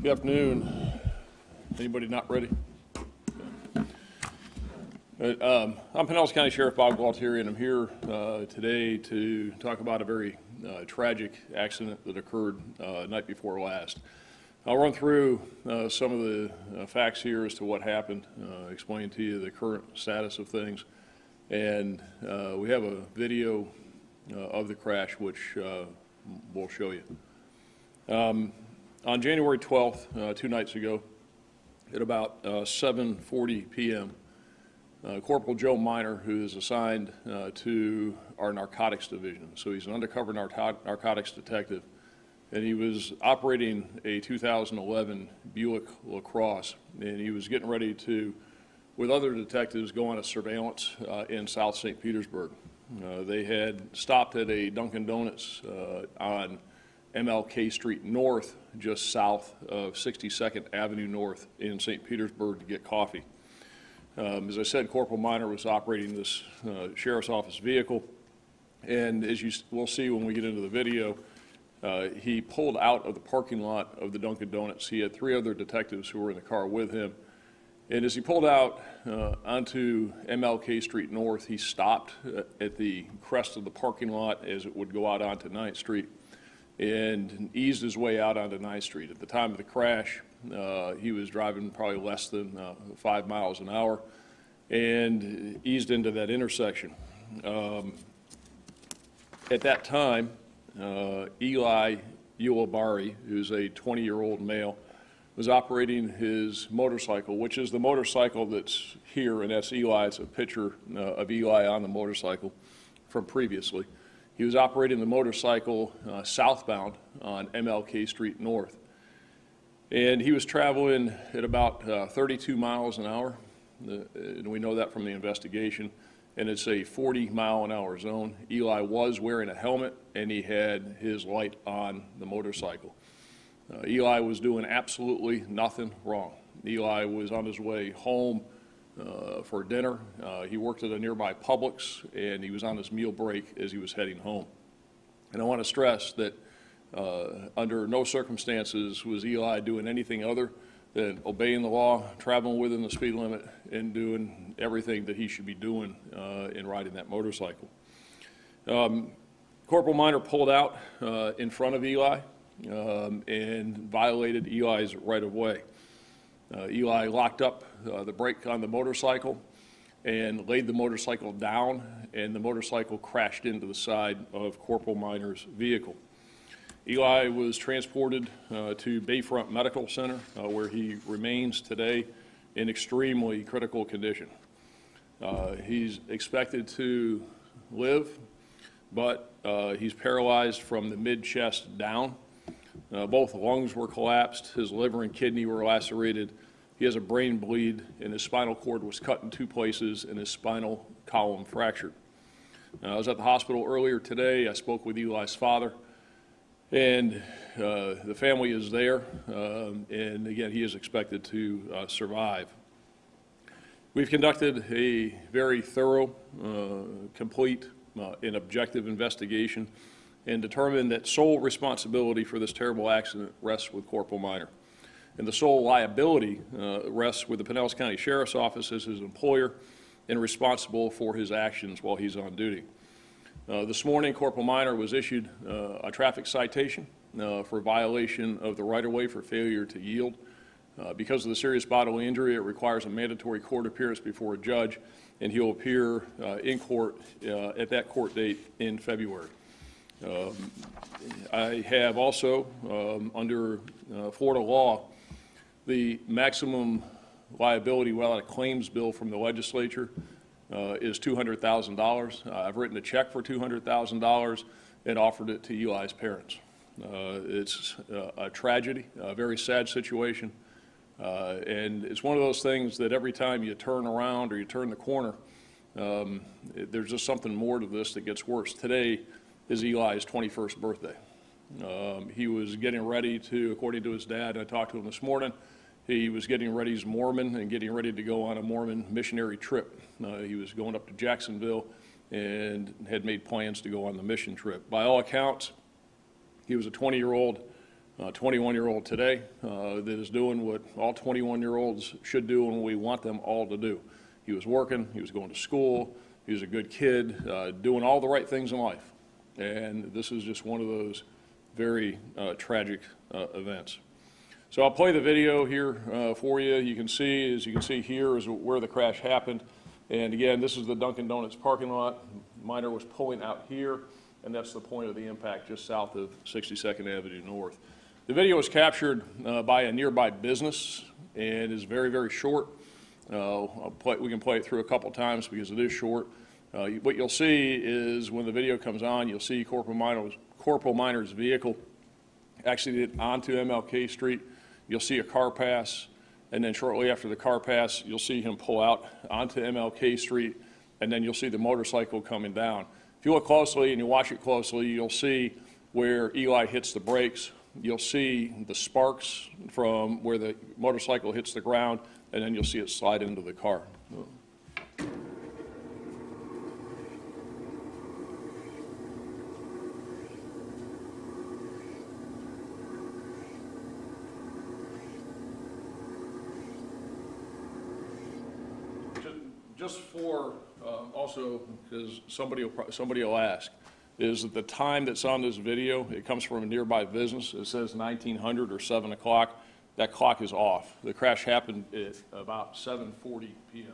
Good afternoon. Anybody not ready? I'm Pinellas County Sheriff Bob Gualtieri, and I'm here today to talk about a very tragic accident that occurred night before last. I'll run through some of the facts here as to what happened, explain to you the current status of things, and we have a video of the crash which we'll show you. On January 12th, 2 nights ago, at about 7:40 p.m., Corporal Joe Miner, who is assigned to our narcotics division, so he's an undercover narcotics detective, and he was operating a 2011 Buick LaCrosse, and he was getting ready to, with other detectives, go on a surveillance in South St. Petersburg. They had stopped at a Dunkin' Donuts on MLK Street North, just south of 62nd Avenue North in St. Petersburg, to get coffee. As I said, Corporal Miner was operating this sheriff's office vehicle, and as you will see when we get into the video, he pulled out of the parking lot of the Dunkin' Donuts. He had 3 other detectives who were in the car with him, and as he pulled out onto MLK Street North, he stopped at the crest of the parking lot as it would go out onto 9th Street and eased his way out onto 9th Street. At the time of the crash, he was driving probably less than 5 miles an hour and eased into that intersection. At that time, Eli Ulibarri, who's a 20-year-old male, was operating his motorcycle, which is the motorcycle that's here, and that's Eli. It's a picture of Eli on the motorcycle from previously. He was operating the motorcycle southbound on MLK Street North. And he was traveling at about 32 miles an hour, and we know that from the investigation, and it's a 40-mile-an-hour zone. Eli was wearing a helmet, and he had his light on the motorcycle. Eli was doing absolutely nothing wrong. Eli was on his way home for dinner. He worked at a nearby Publix, and he was on his meal break as he was heading home. And I want to stress that under no circumstances was Eli doing anything other than obeying the law, traveling within the speed limit, and doing everything that he should be doing in riding that motorcycle. Corporal Miner pulled out in front of Eli and violated Eli's right-of-way. Eli locked up the brake on the motorcycle and laid the motorcycle down, and the motorcycle crashed into the side of Corporal Miner's vehicle. Eli was transported to Bayfront Medical Center, where he remains today in extremely critical condition. He's expected to live, but he's paralyzed from the mid-chest down. Both lungs were collapsed, his liver and kidney were lacerated, he has a brain bleed, and his spinal cord was cut in 2 places, and his spinal column fractured. I was at the hospital earlier today. I spoke with Eli's father, and the family is there, and again, he is expected to survive. We've conducted a very thorough, complete, and objective investigation and determined that sole responsibility for this terrible accident rests with Corporal Miner. And the sole liability rests with the Pinellas County Sheriff's Office as his employer and responsible for his actions while he's on duty. This morning, Corporal Miner was issued a traffic citation for violation of the right-of-way for failure to yield. Because of the serious bodily injury, it requires a mandatory court appearance before a judge, and he'll appear in court at that court date in February. I have also, under Florida law, the maximum liability without a claims bill from the legislature is $200,000. I've written a check for $200,000 and offered it to Eli's parents. It's a tragedy, a very sad situation, and it's one of those things that every time you turn around or you turn the corner, there's just something more to this that gets worse. Today is Eli's 21st birthday. He was getting ready to, according to his dad, I talked to him this morning, he was getting ready, he's Mormon, and getting ready to go on a Mormon missionary trip. He was going up to Jacksonville and had made plans to go on the mission trip. By all accounts, he was a 20-year-old 21-year-old today that is doing what all 21-year-olds should do and we want them all to do. He was working, he was going to school, he was a good kid, doing all the right things in life. And this is just one of those very tragic events. So I'll play the video here for you. You can see, as you can see here, is where the crash happened. And again, this is the Dunkin' Donuts parking lot. Minor was pulling out here, and that's the point of the impact just south of 62nd Avenue North. The video was captured by a nearby business and is very, very short. We can play it through a couple times because it is short. What you'll see is when the video comes on, you'll see Corporal Minor's vehicle exited onto MLK Street. You'll see a car pass, and then shortly after the car pass, you'll see him pull out onto MLK Street, and then you'll see the motorcycle coming down. If you look closely and you watch it closely, you'll see where Eli hits the brakes. You'll see the sparks from where the motorcycle hits the ground, and then you'll see it slide into the car. Just for also, because somebody will ask, is that the time that's on this video, it comes from a nearby business. It says 1900 or 7 o'clock. That clock is off. The crash happened at about 7:40 p.m.